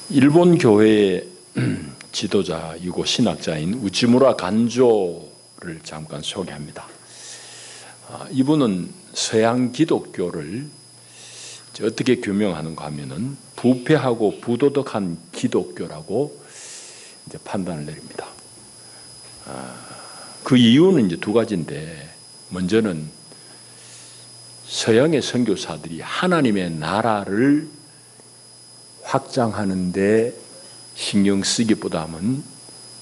일본 교회의 지도자이고 신학자인 우치무라 간조를 잠깐 소개합니다. 이분은 서양 기독교를 어떻게 규명하는가 하면은 부패하고 부도덕한 기독교라고 이제 판단을 내립니다. 그 이유는 이제 두 가지인데, 먼저는 서양의 선교사들이 하나님의 나라를 확장하는데 신경 쓰기보다는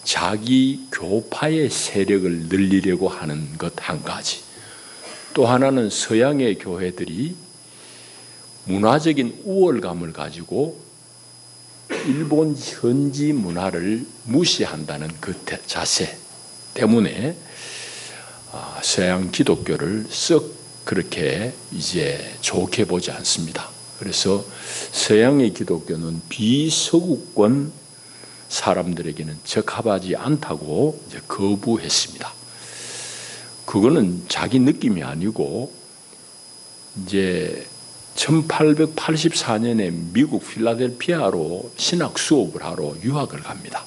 자기 교파의 세력을 늘리려고 하는 것 한 가지. 또 하나는 서양의 교회들이 문화적인 우월감을 가지고 일본 현지 문화를 무시한다는 그 자세 때문에 서양 기독교를 썩 그렇게 이제 좋게 보지 않습니다. 그래서 서양의 기독교는 비서구권 사람들에게는 적합하지 않다고 이제 거부했습니다. 그거는 자기 느낌이 아니고 이제 1884년에 미국 필라델피아로 신학 수업을 하러 유학을 갑니다.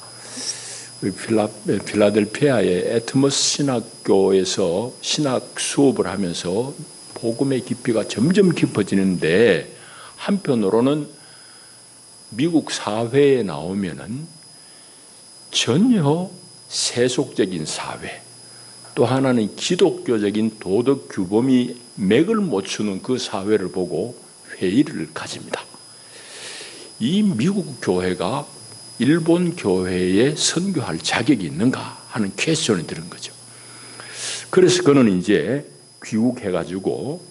필라델피아의 에트머스 신학교에서 신학 수업을 하면서 복음의 깊이가 점점 깊어지는데, 한편으로는 미국 사회에 나오면은 전혀 세속적인 사회, 또 하나는 기독교적인 도덕 규범이 맥을 못 추는 그 사회를 보고 회의를 가집니다. 이 미국 교회가 일본 교회에 선교할 자격이 있는가 하는 퀘스천이 드는 거죠. 그래서 그는 이제 귀국해가지고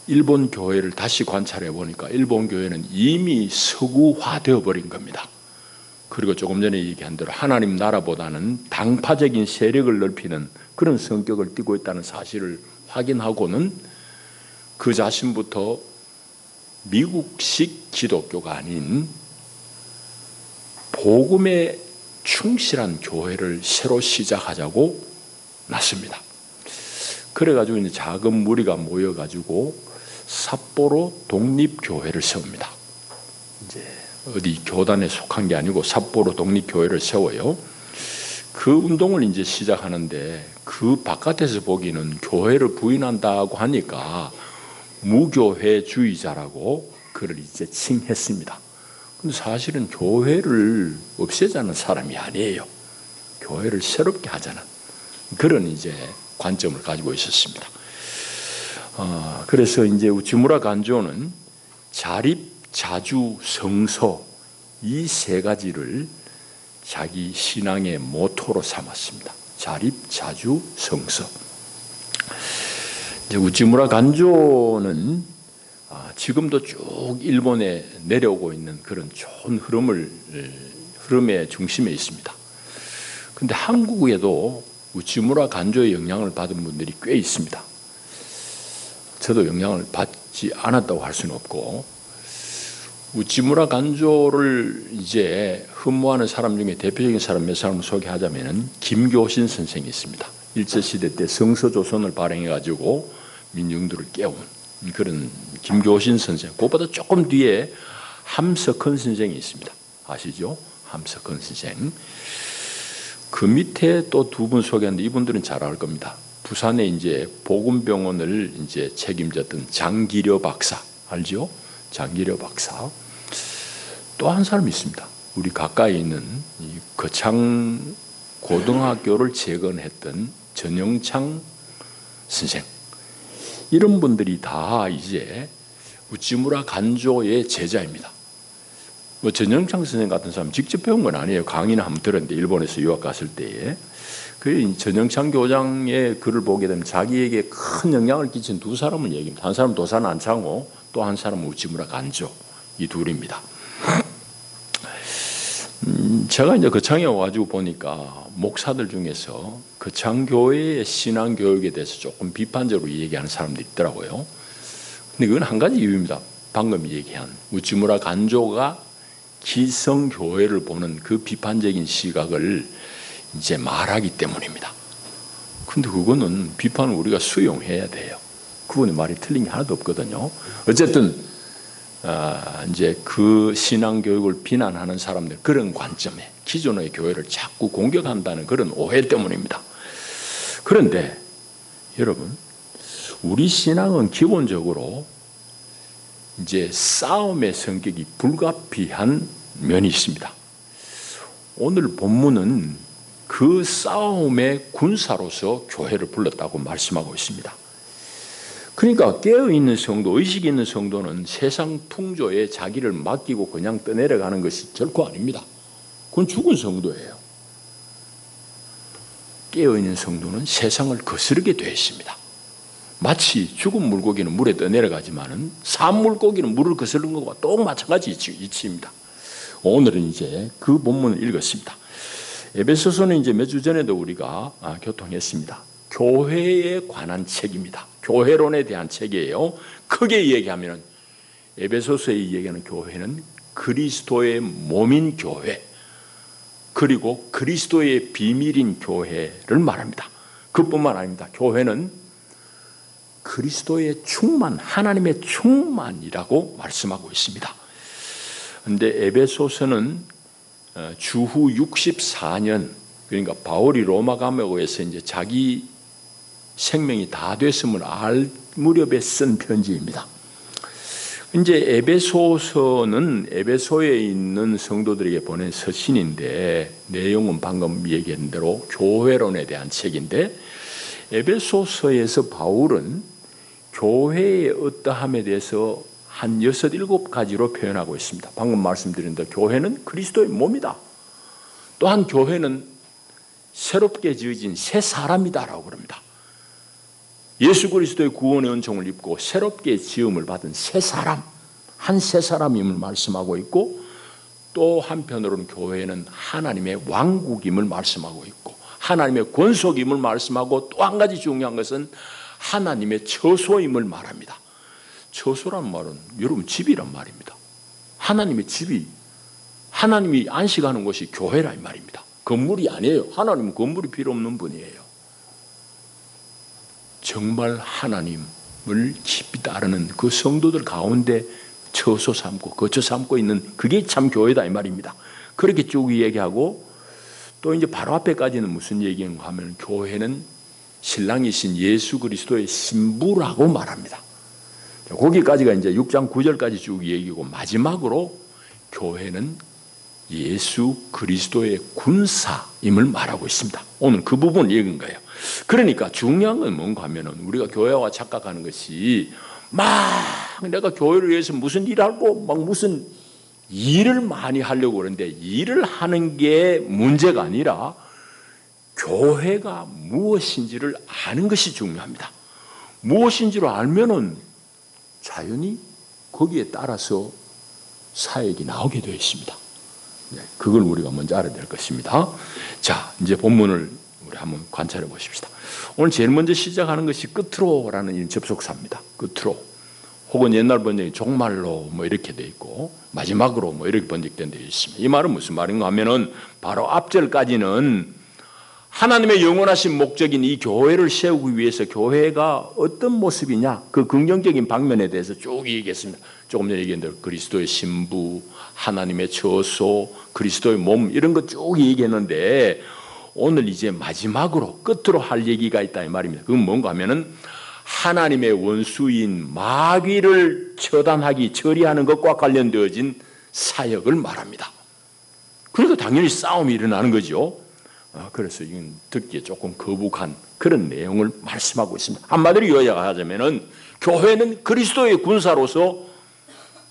일본 교회를 다시 관찰해 보니까 일본 교회는 이미 서구화되어 버린 겁니다. 그리고 조금 전에 얘기한 대로 하나님 나라보다는 당파적인 세력을 넓히는 그런 성격을 띠고 있다는 사실을 확인하고는 그 자신부터 미국식 기독교가 아닌 복음에 충실한 교회를 새로 시작하자고 났습니다. 그래가지고 이제 작은 무리가 모여가지고 삿포로 독립교회를 세웁니다. 이제 어디 교단에 속한 게 아니고 삿포로 독립교회를 세워요. 그 운동을 이제 시작하는데, 그 바깥에서 보기는 교회를 부인한다고 하니까 무교회주의자라고 그를 이제 칭했습니다. 근데 사실은 교회를 없애자는 사람이 아니에요. 교회를 새롭게 하자는 그런 이제 관점을 가지고 있었습니다. 그래서 이제 우치무라 간조는 자립, 자주, 성서 이 세 가지를 자기 신앙의 모토로 삼았습니다. 자립, 자주, 성서. 이제 우치무라 간조는 지금도 쭉 일본에 내려오고 있는 그런 좋은 흐름의 중심에 있습니다. 그런데 한국에도 우치무라 간조의 영향을 받은 분들이 꽤 있습니다. 저도 영향을 받지 않았다고 할 수는 없고, 우치무라 간조를 이제 흠모하는 사람 중에 대표적인 사람 몇 사람을 소개하자면 김교신 선생이 있습니다. 일제시대 때 성서조선을 발행해가지고 민중들을 깨운 그런 김교신 선생. 그것보다 조금 뒤에 함석헌 선생이 있습니다. 아시죠? 함석헌 선생. 그 밑에 또 두 분 소개하는데 이분들은 잘 알 겁니다. 부산에 이제 복음병원을 이제 책임졌던 장기려 박사. 알죠? 장기려 박사. 또 한 사람이 있습니다. 우리 가까이 있는 이 거창 고등학교를 재건했던 전영창 선생. 이런 분들이 다 이제 우치무라 간조의 제자입니다. 뭐 전영창 선생 같은 사람 직접 배운 건 아니에요. 강의는 한번 들었는데, 일본에서 유학 갔을 때에. 그 전영창 교장의 글을 보게 되면 자기에게 큰 영향을 끼친 두 사람을 얘기합니다. 한 사람은 도산 안창호, 또 한 사람은 우치무라 간조. 이 둘입니다. 제가 이제 거창에 와가지고 보니까 목사들 중에서 거창교회의 신앙교육에 대해서 조금 비판적으로 얘기하는 사람들이 있더라고요. 근데 그건 한 가지 이유입니다. 방금 얘기한 우치무라 간조가 기성교회를 보는 그 비판적인 시각을 이제 말하기 때문입니다. 근데 그거는 비판을 우리가 수용해야 돼요. 그분의 말이 틀린 게 하나도 없거든요. 어쨌든 이제 그 신앙 교육을 비난하는 사람들 그런 관점에 기존의 교회를 자꾸 공격한다는 그런 오해 때문입니다. 그런데 여러분, 우리 신앙은 기본적으로 이제 싸움의 성격이 불가피한 면이 있습니다. 오늘 본문은 그 싸움의 군사로서 교회를 불렀다고 말씀하고 있습니다. 그러니까 깨어있는 성도, 의식이 있는 성도는 세상 풍조에 자기를 맡기고 그냥 떠내려가는 것이 결코 아닙니다. 그건 죽은 성도예요. 깨어있는 성도는 세상을 거스르게 되어 있습니다. 마치 죽은 물고기는 물에 떠내려가지만은 산 물고기는 물을 거스르는 것과 똑 마찬가지 이치입니다. 오늘은 이제 그 본문을 읽었습니다. 에베소서는 이제 몇 주 전에도 우리가 교통했습니다. 교회에 관한 책입니다. 교회론에 대한 책이에요. 크게 얘기하면 에베소서에 얘기하는 교회는 그리스도의 몸인 교회, 그리고 그리스도의 비밀인 교회를 말합니다. 그뿐만 아닙니다. 교회는 그리스도의 충만, 하나님의 충만이라고 말씀하고 있습니다. 그런데 에베소서는 주후 64년, 그러니까 바울이 로마 감옥에서 이제 자기 생명이 다 됐음을 알 무렵에 쓴 편지입니다. 이제 에베소서는 에베소에 있는 성도들에게 보낸 서신인데 내용은 방금 얘기한 대로 교회론에 대한 책인데 에베소서에서 바울은 교회의 어떠함에 대해서 한 6, 7가지로 표현하고 있습니다. 방금 말씀드린 대로 교회는 그리스도의 몸이다. 또한 교회는 새롭게 지어진 새 사람이다라고 그럽니다. 예수 그리스도의 구원의 은총을 입고 새롭게 지음을 받은 새 사람, 한 새 사람임을 말씀하고 있고 또 한편으로는 교회는 하나님의 왕국임을 말씀하고 있고 하나님의 권속임을 말씀하고 또 한 가지 중요한 것은 하나님의 처소임을 말합니다. 처소란 말은 여러분 집이란 말입니다. 하나님의 집이 하나님이 안식하는 곳이 교회라 이 말입니다. 건물이 아니에요. 하나님은 건물이 필요 없는 분이에요. 정말 하나님을 깊이 따르는 그 성도들 가운데 처소 삼고 거처 삼고 있는 그게 참 교회다 이 말입니다. 그렇게 쭉 얘기하고 또 이제 바로 앞에까지는 무슨 얘기인가 하면 교회는 신랑이신 예수 그리스도의 신부라고 말합니다. 거기까지가 이제 6장 9절까지 쭉 얘기고 마지막으로 교회는 예수 그리스도의 군사임을 말하고 있습니다. 오늘 그 부분을 읽은 거예요. 그러니까 중요한 건 뭔가 하면은 우리가 교회와 착각하는 것이 막 내가 교회를 위해서 무슨 일을 하고 막 무슨 일을 많이 하려고 그러는데 일을 하는 게 문제가 아니라 교회가 무엇인지를 아는 것이 중요합니다. 무엇인지를 알면은 자연히 거기에 따라서 사역이 나오게 되어 있습니다. 그걸 우리가 먼저 알아야 될 것입니다. 자, 이제 본문을 우리 한번 관찰해 보십시다. 오늘 제일 먼저 시작하는 것이 끝으로라는 이 접속사입니다. 끝으로. 혹은 옛날 번역이 종말로 뭐 이렇게 돼 있고 마지막으로 뭐 이렇게 번역된 데 있습니다. 이 말은 무슨 말인가 하면은 바로 앞절까지는 하나님의 영원하신 목적인 이 교회를 세우기 위해서 교회가 어떤 모습이냐 그 긍정적인 방면에 대해서 쭉 얘기했습니다. 조금 전에 얘기한 대로 그리스도의 신부, 하나님의 처소, 그리스도의 몸 이런 거 쭉 얘기했는데 오늘 이제 마지막으로 끝으로 할 얘기가 있다 이 말입니다. 그건 뭔가 하면은 하나님의 원수인 마귀를 처단하기 처리하는 것과 관련되어진 사역을 말합니다. 그러니까 당연히 싸움이 일어나는 거죠. 그래서 이건 듣기에 조금 거북한 그런 내용을 말씀하고 있습니다. 한마디로 요약하자면은 교회는 그리스도의 군사로서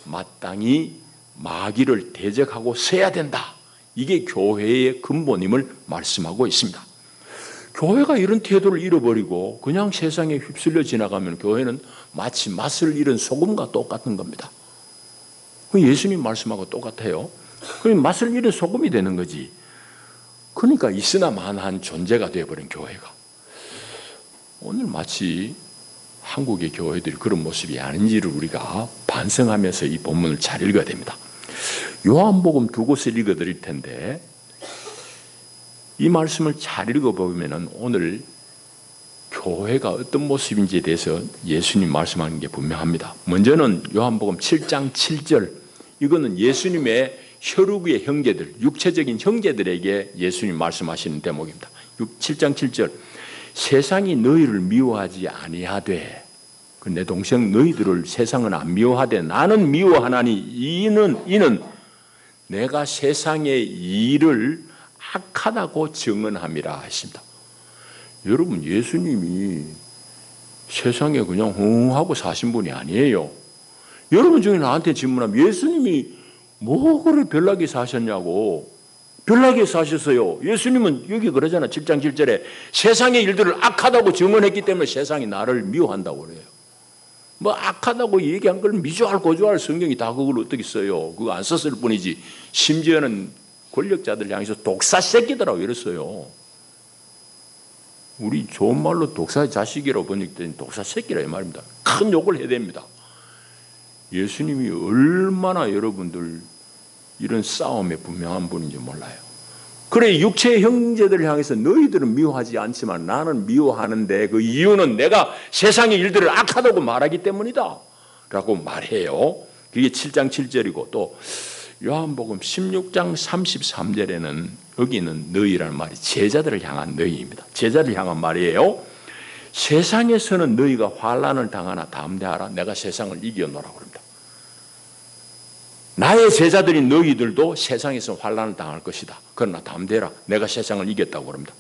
마땅히 마귀를 대적하고 서야 된다. 이게 교회의 근본임을 말씀하고 있습니다. 교회가 이런 태도를 잃어버리고 그냥 세상에 휩쓸려 지나가면 교회는 마치 맛을 잃은 소금과 똑같은 겁니다. 예수님 말씀하고 똑같아요. 맛을 잃은 소금이 되는 거지. 그러니까 있으나마나한 존재가 되어버린 교회가 오늘 마치 한국의 교회들이 그런 모습이 아닌지를 우리가 반성하면서 이 본문을 잘 읽어야 됩니다. 요한복음 2곳을 읽어드릴 텐데 이 말씀을 잘 읽어보면 오늘 교회가 어떤 모습인지에 대해서 예수님 말씀하는 게 분명합니다. 먼저는 요한복음 7장 7절, 이거는 예수님의 혈육의 형제들, 육체적인 형제들에게 예수님 말씀하시는 대목입니다. 7장 7절, 세상이 너희를 미워하지 아니하되, 내 동생 너희들을 세상은 안 미워하되 나는 미워하나니 이는 내가 세상의 일을 악하다고 증언함이라 했습니다. 여러분, 예수님이 세상에 그냥 흥하고 사신 분이 아니에요. 여러분 중에 나한테 질문하면 예수님이 뭐 그래 별나게 사셨냐고. 별나게 사셨어요. 예수님은 여기 그러잖아. 7장 7절에 세상의 일들을 악하다고 증언했기 때문에 세상이 나를 미워한다고 그래요. 뭐 악하다고 얘기한 걸 미주알 고주알 성경이 다 그걸 어떻게 써요. 그거 안 썼을 뿐이지. 심지어는 권력자들 향해서 독사 새끼들라고 이랬어요. 우리 좋은 말로 독사의 자식이라고 번역된 독사 새끼라 이 말입니다. 큰 욕을 해야 됩니다. 예수님이 얼마나 여러분들 이런 싸움에 분명한 분인지 몰라요. 그래, 육체의 형제들을 향해서 너희들은 미워하지 않지만 나는 미워하는데 그 이유는 내가 세상의 일들을 악하다고 말하기 때문이다 라고 말해요. 그게 7장 7절이고 또 요한복음 16장 33절에는 여기는 너희라는 말이 제자들을 향한 너희입니다. 제자를 향한 말이에요. 세상에서는 너희가 환난을 당하나 담대하라. 내가 세상을 이겨노라고 그럽니다. 나의 제자들인 너희들도 세상에서 환난을 당할 것이다. 그러나 담대해라. 내가 세상을 이겼다고 그럽니다.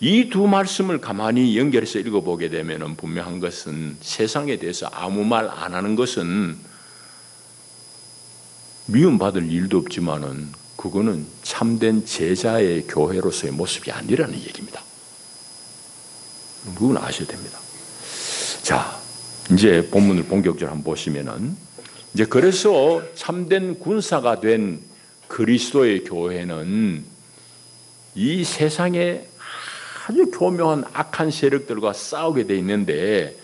이 두 말씀을 가만히 연결해서 읽어보게 되면 분명한 것은 세상에 대해서 아무 말 안 하는 것은 미움받을 일도 없지만은 그거는 참된 제자의 교회로서의 모습이 아니라는 얘기입니다. 그건 아셔야 됩니다. 자, 이제 본문을 본격적으로 한번 보시면은 이제 그래서 참된 군사가 된 그리스도의 교회는 이 세상에 아주 교묘한 악한 세력들과 싸우게 돼 있는데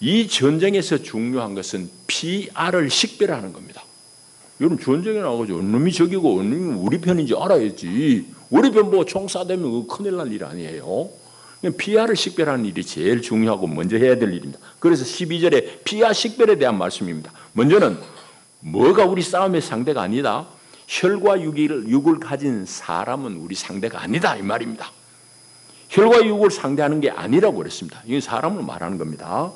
이 전쟁에서 중요한 것은 피알을 식별하는 겁니다. 여러분 전쟁에 나가죠. 어느 놈이 적이고 어느 놈이 우리 편인지 알아야지. 우리 편 보고 총 쏴대면 큰일 날 일 아니에요. 피알을 식별하는 일이 제일 중요하고 먼저 해야 될 일입니다. 그래서 12절에 피알 식별에 대한 말씀입니다. 먼저는 뭐가 우리 싸움의 상대가 아니다. 혈과 육을 가진 사람은 우리 상대가 아니다 이 말입니다. 혈과 육을 상대하는 게 아니라고 그랬습니다. 이게 사람을 말하는 겁니다.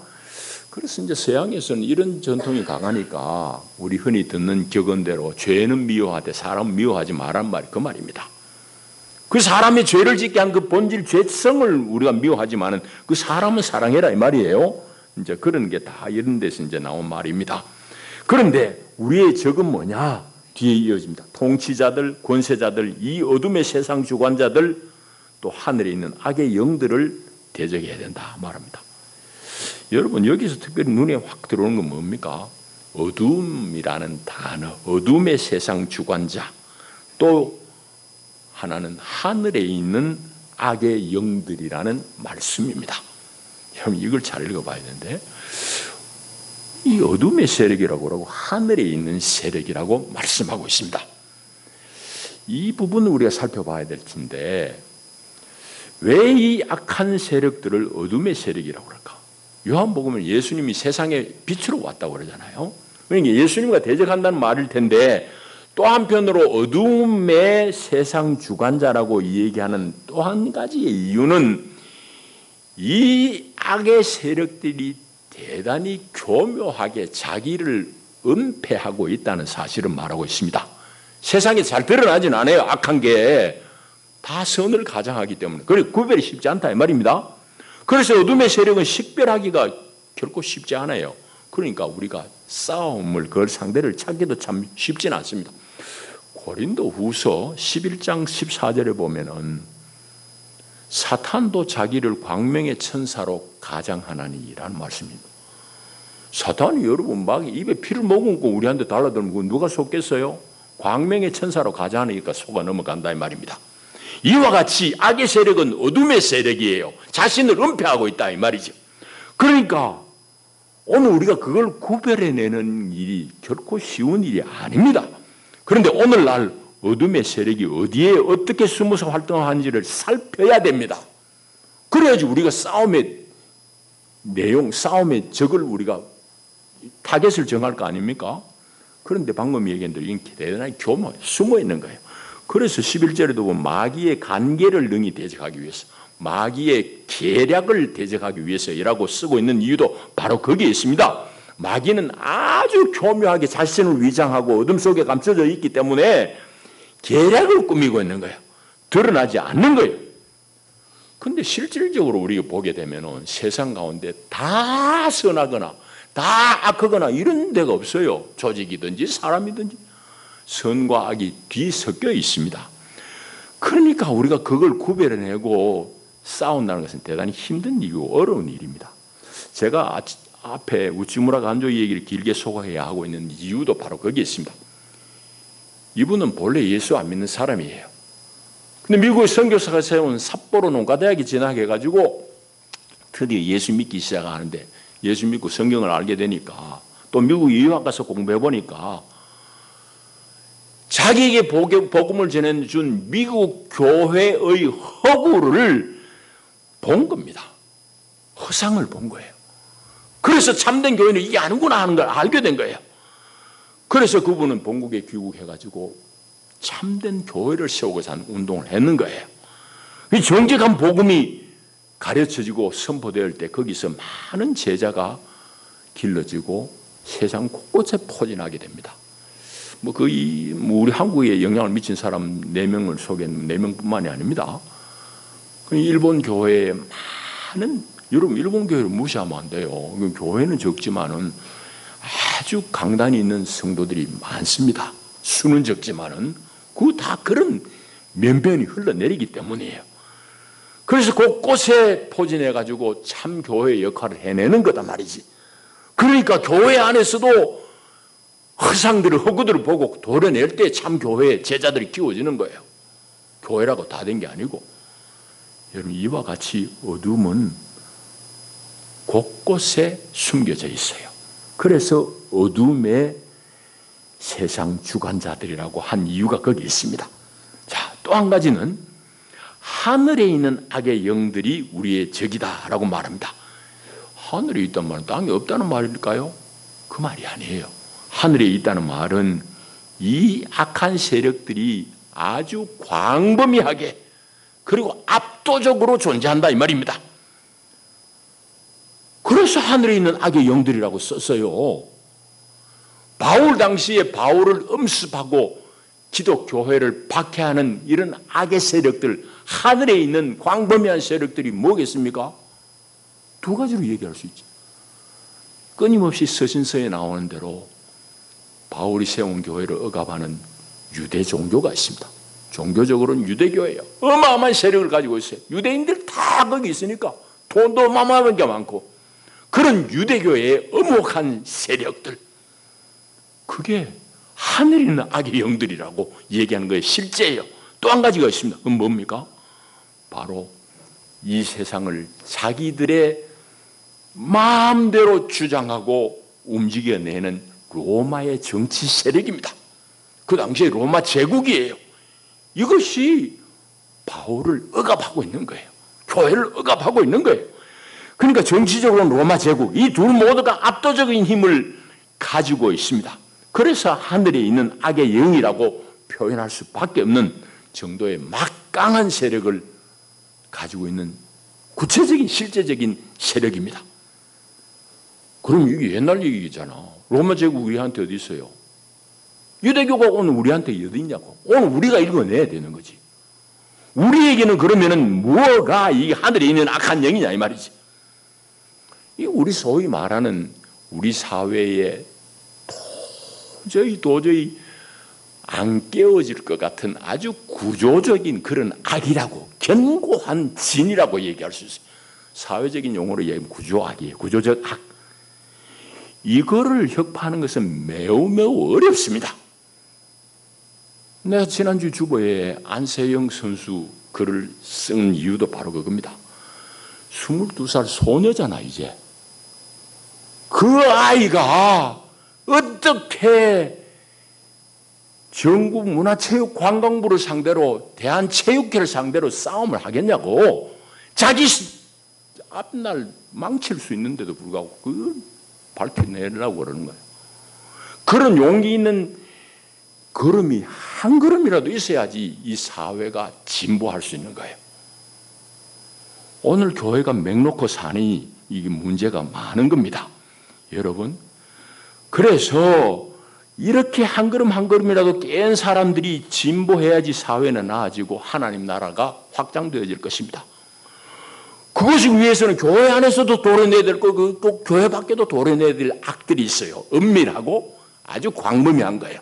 그래서 이제 서양에서는 이런 전통이 강하니까 우리 흔히 듣는 격언대로 죄는 미워하되 사람은 미워하지 말란 말이 그 말입니다. 그 사람이 죄를 짓게 한 그 본질 죄성을 우리가 미워하지만은 그 사람은 사랑해라 이 말이에요. 이제 그런 게 다 이런 데서 이제 나온 말입니다. 그런데 우리의 적은 뭐냐? 뒤에 이어집니다. 통치자들, 권세자들, 이 어둠의 세상 주관자들, 또 하늘에 있는 악의 영들을 대적해야 된다 말합니다. 여러분 여기서 특별히 눈에 확 들어오는 건 뭡니까? 어둠이라는 단어, 어둠의 세상 주관자, 또 하나는 하늘에 있는 악의 영들이라는 말씀입니다. 여러분 이걸 잘 읽어봐야 되는데 이 어둠의 세력이라고 하고 하늘에 있는 세력이라고 말씀하고 있습니다. 이 부분을 우리가 살펴봐야 될 텐데 왜 이 악한 세력들을 어둠의 세력이라고 그럴까? 요한복음은 예수님이 세상에 빛으로 왔다고 그러잖아요. 그러니까 예수님과 대적한다는 말일 텐데 또 한편으로 어둠의 세상 주관자라고 얘기하는 또 한 가지의 이유는 이 악의 세력들이 대단히 교묘하게 자기를 은폐하고 있다는 사실을 말하고 있습니다. 세상에 잘 드러나진 않아요. 악한 게 다 선을 가장하기 때문에. 그래서 구별이 쉽지 않다 이 말입니다. 그래서 어둠의 세력은 식별하기가 결코 쉽지 않아요. 그러니까 우리가 싸움을 걸 상대를 찾기도 참 쉽지는 않습니다. 고린도 후서 11장 14절에 보면은 사탄도 자기를 광명의 천사로 가장하나니라는 말씀입니다. 사탄이 여러분 막 입에 피를 머금고 우리한테 달라들면 누가 속겠어요? 광명의 천사로 가장하니까 속아 넘어간다 이 말입니다. 이와 같이 악의 세력은 어둠의 세력이에요. 자신을 은폐하고 있다 이 말이죠. 그러니까 오늘 우리가 그걸 구별해내는 일이 결코 쉬운 일이 아닙니다. 그런데 오늘날 어둠의 세력이 어디에 어떻게 숨어서 활동하는지를 살펴야 됩니다. 그래야지 우리가 싸움에 내용, 싸움의 적을 우리가 타겟을 정할 거 아닙니까? 그런데 방금 얘기한 대로 이게 대단히 교묘해 숨어 있는 거예요. 그래서 11절에도 보면 마귀의 간계를 능히 대적하기 위해서, 마귀의 계략을 대적하기 위해서라고 쓰고 있는 이유도 바로 거기에 있습니다. 마귀는 아주 교묘하게 자신을 위장하고 어둠 속에 감춰져 있기 때문에 계략을 꾸미고 있는 거예요. 드러나지 않는 거예요. 근데 실질적으로 우리가 보게 되면은 세상 가운데 다 선하거나 다 악하거나 이런 데가 없어요. 조직이든지 사람이든지 선과 악이 뒤섞여 있습니다. 그러니까 우리가 그걸 구별해내고 싸운다는 것은 대단히 힘든 일이고 어려운 일입니다. 제가 앞에 우찌무라 간조 얘기를 길게 소개해야 하고 있는 이유도 바로 거기에 있습니다. 이분은 본래 예수 안 믿는 사람이에요. 근데 미국의 선교사가 세운 삿포로 농가대학에 진학해가지고 드디어 예수 믿기 시작하는데, 예수 믿고 성경을 알게 되니까 또 미국 유학 가서 공부해보니까 자기에게 복음을 전해준 미국 교회의 허구를 본 겁니다. 허상을 본 거예요. 그래서 참된 교회는 이게 아니구나 하는 걸 알게 된 거예요. 그래서 그분은 본국에 귀국해가지고 참된 교회를 세우고자 하는 운동을 했는 거예요. 이 정직한 복음이 가르쳐지고 선포될 때 거기서 많은 제자가 길러지고 세상 곳곳에 포진하게 됩니다. 우리 한국에 영향을 미친 사람 4명을 소개한 4명뿐만이 아닙니다. 일본 교회에 많은, 여러분 일본 교회를 무시하면 안 돼요. 교회는 적지만은 아주 강단이 있는 성도들이 많습니다. 수는 적지만은 그 다 그런 면면이 흘러내리기 때문이에요. 그래서 곳곳에 포진해가지고 참 교회의 역할을 해내는 거다 말이지. 그러니까 교회 안에서도 허상들을, 허구들을 보고 도려낼 때 참 교회의 제자들이 키워지는 거예요. 교회라고 다 된 게 아니고. 여러분, 이와 같이 어둠은 곳곳에 숨겨져 있어요. 그래서 어둠의 세상 주관자들이라고 한 이유가 거기 있습니다. 자, 또 한 가지는 하늘에 있는 악의 영들이 우리의 적이다라고 말합니다. 하늘에 있다는 말은 땅에 없다는 말일까요? 그 말이 아니에요. 하늘에 있다는 말은 이 악한 세력들이 아주 광범위하게 그리고 압도적으로 존재한다 이 말입니다. 그래서 하늘에 있는 악의 영들이라고 썼어요. 바울 당시에 바울을 음습하고 기독교회를 박해하는 이런 악의 세력들, 하늘에 있는 광범위한 세력들이 뭐겠습니까? 2가지로 얘기할 수 있죠. 끊임없이 서신서에 나오는 대로 바울이 세운 교회를 억압하는 유대 종교가 있습니다. 종교적으로는 유대교예요. 어마어마한 세력을 가지고 있어요. 유대인들 다 거기 있으니까 돈도 어마어마한 게 많고, 그런 유대교의 엄혹한 세력들, 그게 하늘에 있는 악의 영들이라고 얘기하는 거예요. 실제예요. 또 한 가지가 있습니다. 그건 뭡니까? 바로 이 세상을 자기들의 마음대로 주장하고 움직여내는 로마의 정치 세력입니다. 그 당시에 로마 제국이에요. 이것이 바울을 억압하고 있는 거예요. 교회를 억압하고 있는 거예요. 그러니까 정치적으로는 로마 제국, 이 둘 모두가 압도적인 힘을 가지고 있습니다. 그래서 하늘에 있는 악의 영이라고 표현할 수밖에 없는 정도의 막강한 세력을 가지고 있는 구체적인 실제적인 세력입니다. 그럼 이게 옛날 얘기잖아. 로마 제국 우리한테 어디 있어요? 유대교가 오늘 우리한테 어디 있냐고. 오늘 우리가 읽어내야 되는 거지. 우리에게는 그러면은 뭐가 이 하늘에 있는 악한 영이냐 이 말이지. 이 우리 소위 말하는 우리 사회에 도저히 안 깨어질 것 같은 아주 구조적인 그런 악이라고, 견고한 진이라고 얘기할 수 있어요. 사회적인 용어로 얘기하면 구조악이에요. 구조적 악. 이거를 혁파하는 것은 매우 어렵습니다. 내가 지난주 주보에 안세영 선수 글을 쓴 이유도 바로 그겁니다. 22살 소녀잖아 이제. 그 아이가 어떻게 전국 문화체육관광부를 상대로, 대한체육회를 상대로 싸움을 하겠냐고. 자기 앞날 망칠 수 있는데도 불구하고 그걸 밝혀내려고 그러는 거예요. 그런 용기 있는 걸음이 한 걸음이라도 있어야지 이 사회가 진보할 수 있는 거예요. 오늘 교회가 맥놓고 사니 이게 문제가 많은 겁니다. 여러분, 그래서 이렇게 한 걸음 한 걸음이라도 깬 사람들이 진보해야지 사회는 나아지고 하나님 나라가 확장되어질 것입니다. 그것을 위해서는 교회 안에서도 도려내야 될 거고 또 교회 밖에도 도려내야 될 악들이 있어요. 은밀하고 아주 광범위한 거예요.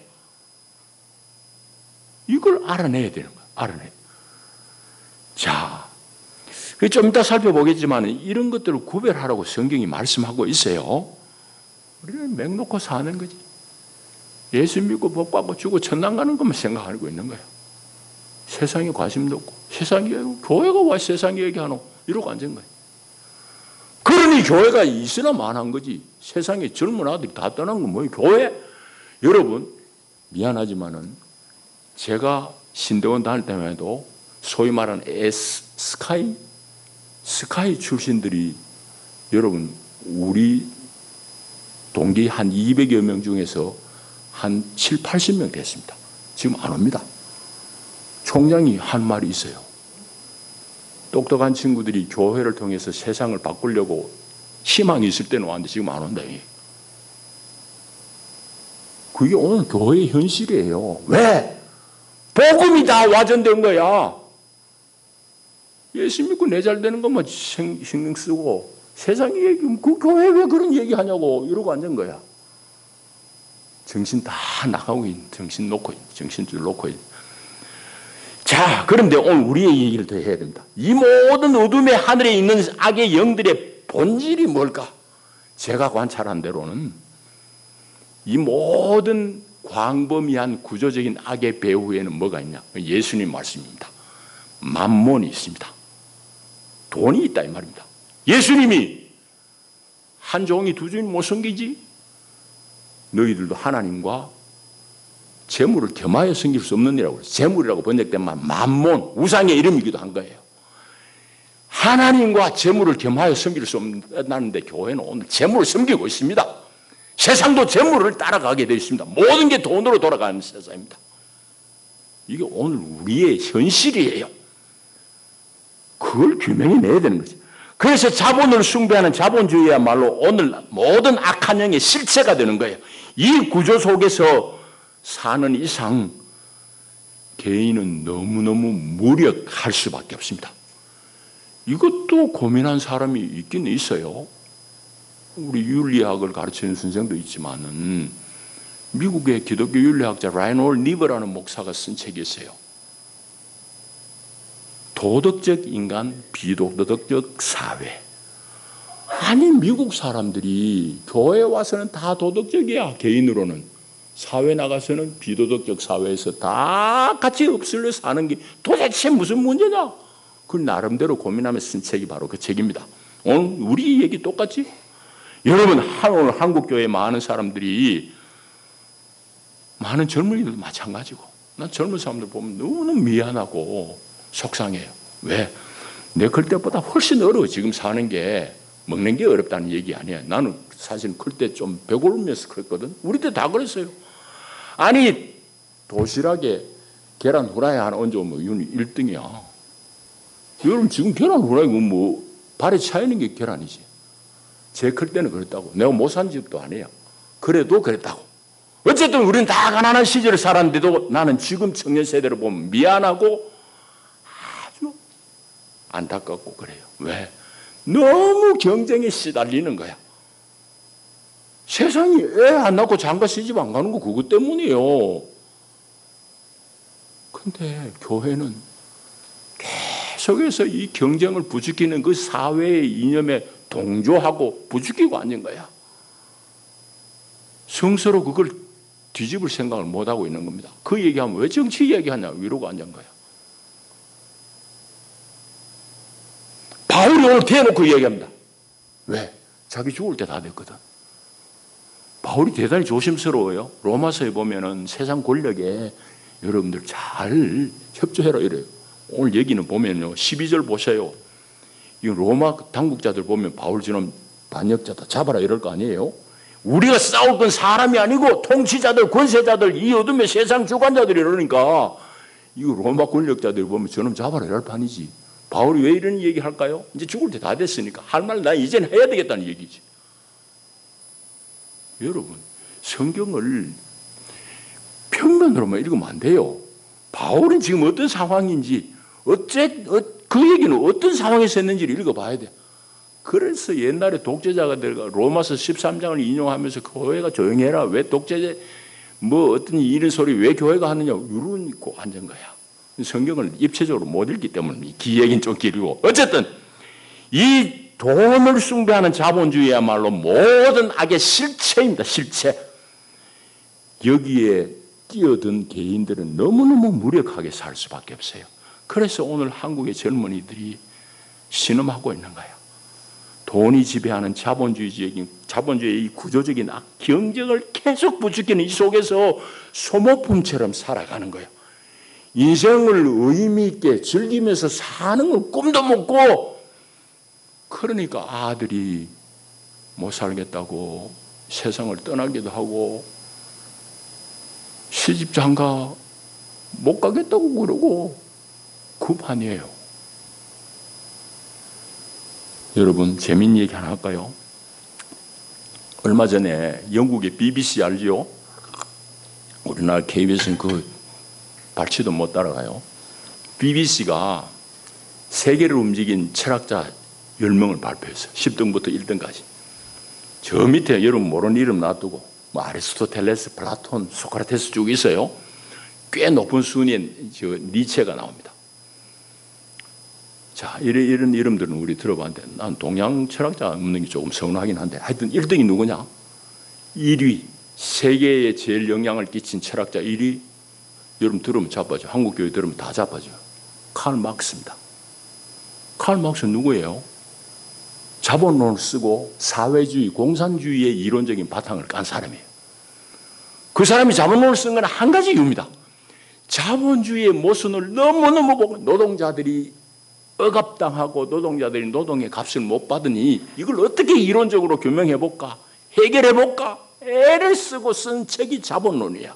이걸 알아내야 되는 거예요. 알아내야. 자, 좀 이따 살펴보겠지만 이런 것들을 구별하라고 성경이 말씀하고 있어요. 우리는 맥놓고 사는 거지. 예수 믿고 복 받고 주고 천당 가는 것만 생각하고 있는 거예요. 세상에 관심도 없고 세상 얘기, 교회가 와 세상 얘기하노 이러고 앉은 거예요. 그러니 교회가 있으나 만한 거지. 세상에 젊은 아들이 다 떠난 건 뭐예요? 교회? 여러분 미안하지만은 제가 신대원 다닐 때만 해도 소위 말하는 스카이 출신들이 여러분 우리 동기 한 200여 명 중에서 한 7, 80명 됐습니다. 지금 안 옵니다. 총장이 한 말이 있어요. 똑똑한 친구들이 교회를 통해서 세상을 바꾸려고 희망이 있을 때는 왔는데 지금 안 온다. 그게 오늘 교회의 현실이에요. 왜? 복음이 다 와전된 거야. 예수 믿고 내 잘 되는 것만 신경 쓰고 세상 얘기, 그 교회 왜 그런 얘기 하냐고 이러고 앉은 거야. 정신 다 나가고 있는, 정신줄 놓고 있는. 자, 그런데 오늘 우리의 얘기를 더 해야 됩니다. 이 모든 어둠의 하늘에 있는 악의 영들의 본질이 뭘까? 제가 관찰한 대로는 이 모든 광범위한 구조적인 악의 배후에는 뭐가 있냐? 예수님 말씀입니다. 만몬이 있습니다. 돈이 있다 이 말입니다. 예수님이 한 종이 두 주인 못 섬기지? 너희들도 하나님과 재물을 겸하여 섬길 수 없느니라고 그래서 재물이라고 번역된 말 만몬, 우상의 이름이기도 한 거예요. 하나님과 재물을 겸하여 섬길 수 없는데 교회는 오늘 재물을 섬기고 있습니다. 세상도 재물을 따라가게 되어 있습니다. 모든 게 돈으로 돌아가는 세상입니다. 이게 오늘 우리의 현실이에요. 그걸 규명해내야 되는 거죠. 그래서 자본을 숭배하는 자본주의야말로 오늘 모든 악한 영의 실체가 되는 거예요. 이 구조 속에서 사는 이상 개인은 너무너무 무력할 수밖에 없습니다. 이것도 고민한 사람이 있긴 있어요. 우리 윤리학을 가르치는 선생도 있지만은 미국의 기독교 윤리학자 라이놀 니버라는 목사가 쓴 책이 있어요. 도덕적 인간, 비도덕적 사회. 아니 미국 사람들이 교회에 와서는 다 도덕적이야. 개인으로는. 사회 나가서는 비도덕적 사회에서 다 같이 흡슬려 사는 게 도대체 무슨 문제냐? 그걸 나름대로 고민하면서 쓴 책이 바로 그 책입니다. 오늘 우리 얘기 똑같지? 여러분 오늘 한국교회 많은 사람들이 많은 젊은이들도 마찬가지고 난 젊은 사람들 보면 너무너무 미안하고 속상해요. 왜? 내 클 때보다 훨씬 어려워. 지금 사는 게 먹는 게 어렵다는 얘기 아니야. 나는 사실 클 때 좀 배고르면서 그랬거든. 우리 때 다 그랬어요. 아니 도시락에 계란 후라이 하나 얹어오면 이건 1등이야. 여러분 지금 계란 후라이가 뭐 발에 차이는 게 계란이지. 제 클 때는 그랬다고. 내가 못 산 집도 아니야. 그래도 그랬다고. 어쨌든 우리는 다 가난한 시절을 살았는데도 나는 지금 청년 세대를 보면 미안하고 아주 안타깝고 그래요. 왜? 너무 경쟁에 시달리는 거야. 세상이 애 안 낳고 장가 시집 안 가는 거 그것 때문이에요. 근데 교회는 계속해서 이 경쟁을 부추기는 그 사회의 이념에 동조하고 부추기고 앉은 거야. 성서로 그걸 뒤집을 생각을 못하고 있는 겁니다. 그 얘기하면 왜 정치 얘기하냐 이러고 앉은 거야. 바울이 오늘 대놓고 얘기합니다. 왜? 자기 죽을 때 다 됐거든. 바울이 대단히 조심스러워요. 로마서에 보면은 세상 권력에 여러분들 잘 협조해라 이래요. 오늘 얘기는 보면요. 12절 보세요. 이 로마 당국자들 보면 바울 저놈 반역자다 잡아라 이럴 거 아니에요? 우리가 싸울 건 사람이 아니고 통치자들, 권세자들, 이 어둠의 세상 주관자들이 이러니까 이거 로마 권력자들이 보면 저놈 잡아라 이럴 판이지. 바울이 왜 이런 얘기 할까요? 이제 죽을 때 다 됐으니까 할 말 나 이제는 해야 되겠다는 얘기지. 여러분, 성경을 평면으로만 읽으면 안 돼요. 바울은 지금 어떤 상황인지, 그 얘기는 어떤 상황에서 했는지를 읽어봐야 돼. 그래서 옛날에 독재자가 들어가 로마서 13장을 인용하면서 교회가 조용히 해라. 왜 독재자, 어떤 이런 소리 왜 교회가 하느냐. 이러고 앉은 거야. 성경을 입체적으로 못 읽기 때문에 기 얘기는 좀 길고. 어쨌든, 이 돈을 숭배하는 자본주의야말로 모든 악의 실체입니다. 실체. 여기에 뛰어든 개인들은 너무너무 무력하게 살 수밖에 없어요. 그래서 오늘 한국의 젊은이들이 신음하고 있는 거예요. 돈이 지배하는 자본주의의 구조적인 경쟁을 계속 부추기는 이 속에서 소모품처럼 살아가는 거예요. 인생을 의미 있게 즐기면서 사는 건 꿈도 못 꿔. 그러니까 아들이 못 살겠다고 세상을 떠나기도 하고 시집장가 못 가겠다고 그러고 급한이에요. 여러분 재미있는 얘기 하나 할까요? 얼마 전에 영국의 BBC 알지요? 우리나라 KBS는 그 발치도 못 따라가요. BBC가 세계를 움직인 철학자 10명을 발표했어요. 10등부터 1등까지. 저 밑에 여러분 모르는 이름 놔두고 아리스토텔레스, 플라톤, 소크라테스 쭉 있어요. 꽤 높은 순위에 니체가 나옵니다. 자, 이런 이름들은 우리 들어봤는데 난 동양 철학자 없는 게 조금 서운하긴 한데 하여튼 1등이 누구냐? 1위, 세계에 제일 영향을 끼친 철학자 1위. 여러분 들으면 자빠져. 한국교회 들으면 다 자빠져요. 칼 막스입니다. 칼 막스는 누구예요? 자본론을 쓰고 사회주의, 공산주의의 이론적인 바탕을 깐 사람이에요. 그 사람이 자본론을 쓴 건 한 가지 이유입니다. 자본주의의 모순을 너무너무 보고 노동자들이 억압당하고 노동자들이 노동의 값을 못 받으니 이걸 어떻게 이론적으로 규명해볼까? 해결해볼까? 애를 쓰고 쓴 책이 자본론이야.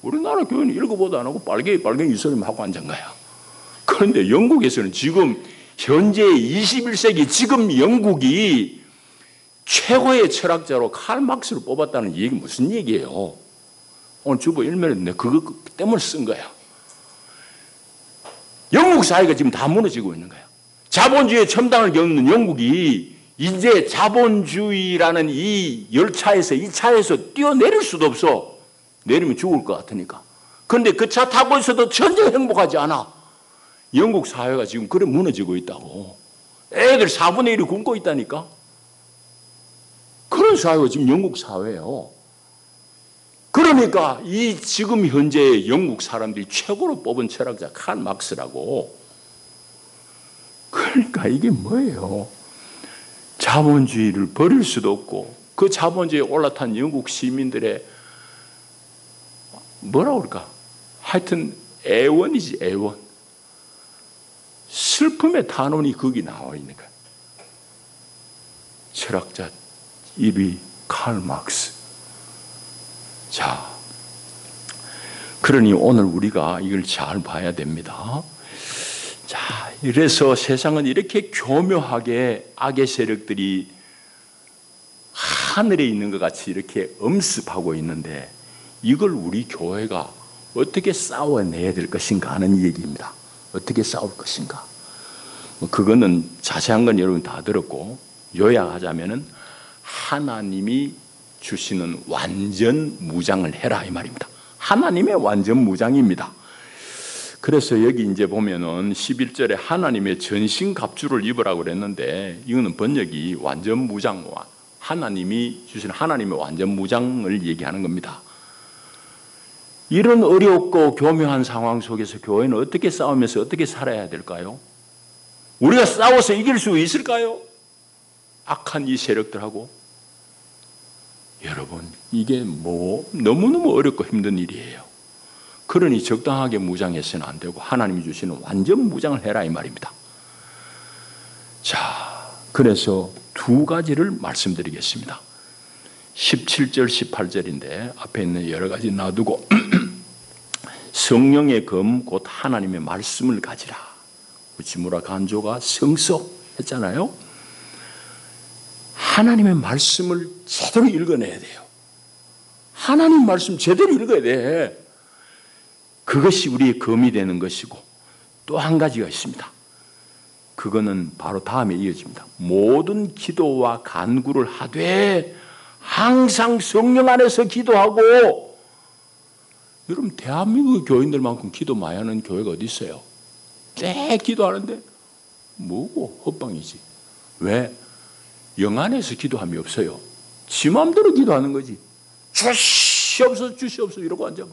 우리나라 교회는 읽어보도 안 하고 빨갱이 이 소리만 하고 앉은 거야. 그런데 영국에서는 지금 현재 21세기 지금 영국이 최고의 철학자로 칼 막스를 뽑았다는 얘기 무슨 얘기예요? 오늘 주보 일면에 그거 때문에 쓴 거야. 영국 사회가 지금 다 무너지고 있는 거야. 자본주의의 첨단을 겪는 영국이 이제 자본주의라는 이 열차에서 이 차에서 뛰어내릴 수도 없어. 내리면 죽을 것 같으니까. 그런데 그 차 타고 있어도 전혀 행복하지 않아. 영국 사회가 지금 그래 무너지고 있다고. 애들 4분의 1이 굶고 있다니까. 그런 사회가 지금 영국 사회예요. 그러니까 이 지금 현재 영국 사람들이 최고로 뽑은 철학자 칼 막스라고. 그러니까 이게 뭐예요? 자본주의를 버릴 수도 없고 그 자본주의에 올라탄 영국 시민들의 뭐라 그럴까? 하여튼 애원이지 애원. 슬픔의 단원이 거기 나와 있는 거야. 철학자 1위 칼 막스. 자, 그러니 오늘 우리가 이걸 잘 봐야 됩니다. 자, 이래서 세상은 이렇게 교묘하게 악의 세력들이 하늘에 있는 것 같이 이렇게 엄습하고 있는데 이걸 우리 교회가 어떻게 싸워내야 될 것인가 하는 얘기입니다. 어떻게 싸울 것인가. 그거는 자세한 건 여러분 다 들었고 요약하자면은 하나님이 주시는 완전 무장을 해라 이 말입니다. 하나님의 완전 무장입니다. 그래서 여기 이제 보면은 11절에 하나님의 전신 갑주를 입으라고 그랬는데 이거는 번역이 완전 무장과 하나님이 주시는 하나님의 완전 무장을 얘기하는 겁니다. 이런 어렵고 교묘한 상황 속에서 교회는 어떻게 싸우면서 어떻게 살아야 될까요? 우리가 싸워서 이길 수 있을까요? 악한 이 세력들하고. 여러분, 이게 너무너무 어렵고 힘든 일이에요. 그러니 적당하게 무장해서는 안 되고 하나님이 주시는 완전 무장을 해라 이 말입니다. 자, 그래서 두 가지를 말씀드리겠습니다. 17절, 18절인데 앞에 있는 여러 가지 놔두고 성령의 검 곧 하나님의 말씀을 가지라. 우치무라 간조가 성서 했잖아요. 하나님의 말씀을 제대로 읽어내야 돼요. 하나님 말씀 제대로 읽어야 돼. 그것이 우리의 검이 되는 것이고 또 한 가지가 있습니다. 그거는 바로 다음에 이어집니다. 모든 기도와 간구를 하되 항상 성령 안에서 기도하고. 여러분 대한민국 교인들만큼 기도 많이 하는 교회가 어디 있어요? 꽤 기도하는데 뭐고 헛방이지. 왜? 영 안에서 기도함이 없어요. 지 마음대로 기도하는 거지. 주시옵소서 주시옵소서 이러고 앉아.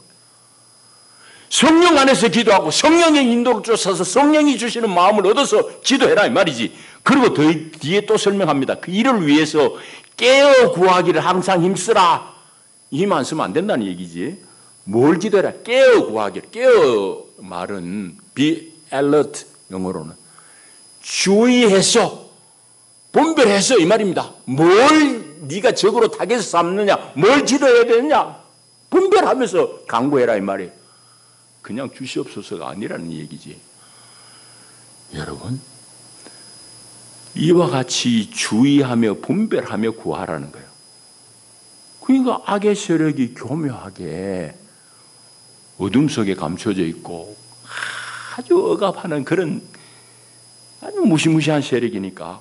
성령 안에서 기도하고 성령의 인도를 쫓아서 성령이 주시는 마음을 얻어서 기도해라 이 말이지. 그리고 더 뒤에 또 설명합니다. 그 일을 위해서 깨어 구하기를 항상 힘쓰라. 힘 안 쓰면 안 된다는 얘기지. 뭘 기도해라? 깨어 구하기를. 깨어 말은 be alert 영어로는 주의해서 분별해서 이 말입니다. 뭘 네가 적으로 타겟을 삼느냐, 뭘 기도해야 되느냐 분별하면서 간구해라 이 말이에요. 그냥 주시옵소서가 아니라는 얘기지. 여러분 이와 같이 주의하며 분별하며 구하라는 거예요. 그러니까 악의 세력이 교묘하게 어둠 속에 감춰져 있고 아주 억압하는 그런 아주 무시무시한 세력이니까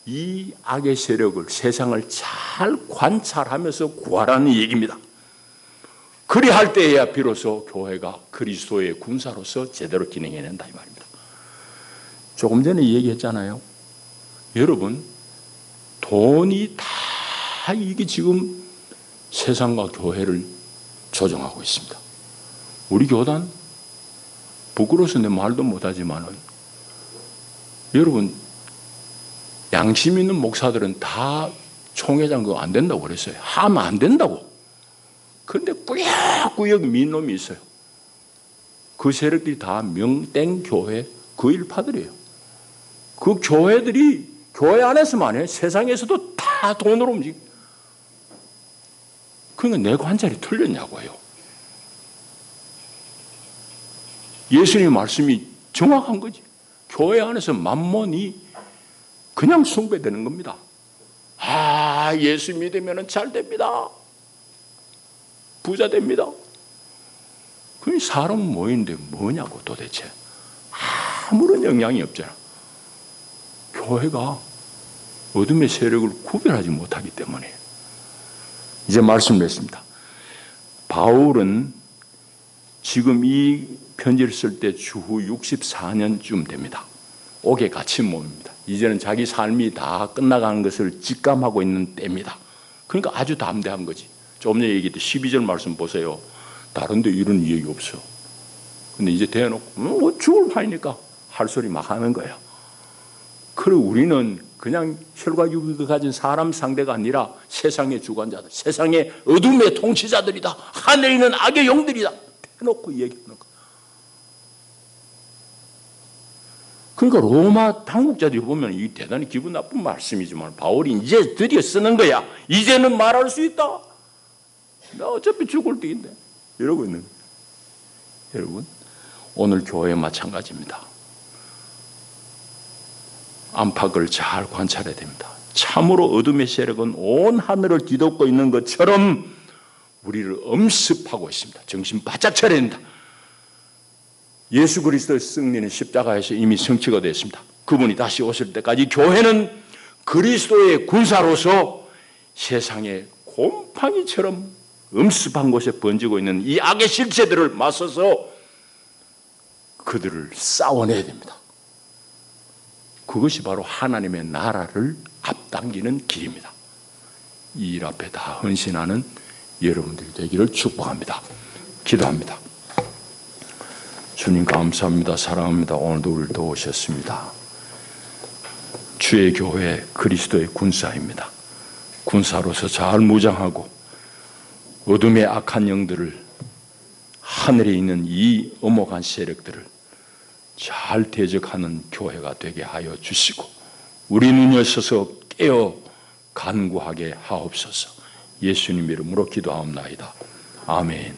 이 악의 세력을, 세상을 잘 관찰하면서 구하라는 얘기입니다. 그리할 때에야 비로소 교회가 그리스도의 군사로서 제대로 기능해낸다 이 말입니다. 조금 전에 얘기했잖아요. 여러분 돈이 다 이게 지금 세상과 교회를 조정하고 있습니다. 우리 교단 부끄러워서 내 말도 못하지만은 여러분 양심 있는 목사들은 다 총회장 그거 안 된다고 그랬어요. 하면 안 된다고. 그런데 꾸역꾸역 민놈이 있어요. 그 세력들이 다 명땡 교회 그 일파들이에요. 그 교회들이 교회 안에서만 해. 세상에서도 다 돈으로 움직여. 그러니까 내 관찰이 틀렸냐고요. 예수님의 말씀이 정확한 거지. 교회 안에서 만몬이 그냥 숭배되는 겁니다. 아, 예수 믿으면 잘 됩니다. 부자 됩니다. 그 사람은 모이는데 뭐냐고 도대체. 아무런 영향이 없잖아. 교회가 어둠의 세력을 구별하지 못하기 때문에. 이제 말씀을 했습니다. 바울은 지금 이 편지를 쓸 때 주후 64년쯤 됩니다. 옥에 갇힌 몸입니다. 이제는 자기 삶이 다 끝나가는 것을 직감하고 있는 때입니다. 그러니까 아주 담대한 거지. 조금 전에 얘기했듯 12절 말씀 보세요. 다른 데 이런 얘기 없어. 근데 이제 대놓고 죽을 판이니까 할 소리 막 하는 거야. 그리고 우리는 그냥 혈과 육을 가진 사람 상대가 아니라 세상의 주관자들, 세상의 어둠의 통치자들이다. 하늘에 있는 악의 영들이다. 대놓고 얘기하는 거야. 그러니까 로마 당국자들이 보면 이 대단히 기분 나쁜 말씀이지만 바울이 이제 드디어 쓰는 거야. 이제는 말할 수 있다. 나 어차피 죽을 때인데 이러고 있는 거예요. 여러분 오늘 교회 마찬가지입니다. 안팎을 잘 관찰해야 됩니다. 참으로 어둠의 세력은 온 하늘을 뒤덮고 있는 것처럼 우리를 엄습하고 있습니다. 정신 바짝 차려야 됩니다. 예수 그리스도의 승리는 십자가에서 이미 성취가 됐습니다. 그분이 다시 오실 때까지 교회는 그리스도의 군사로서 세상의 곰팡이처럼 엄습한 곳에 번지고 있는 이 악의 실체들을 맞서서 그들을 싸워내야 됩니다. 그것이 바로 하나님의 나라를 앞당기는 길입니다. 이 일 앞에 다 헌신하는 여러분들이 되기를 축복합니다. 기도합니다. 주님 감사합니다. 사랑합니다. 오늘도 우리를 도우셨습니다. 주의 교회 그리스도의 군사입니다. 군사로서 잘 무장하고 어둠의 악한 영들을 하늘에 있는 이 엄혹한 세력들을 잘 대적하는 교회가 되게 하여 주시고 우리 눈이 어서서 깨어 간구하게 하옵소서. 예수님 이름으로 기도하옵나이다. 아멘.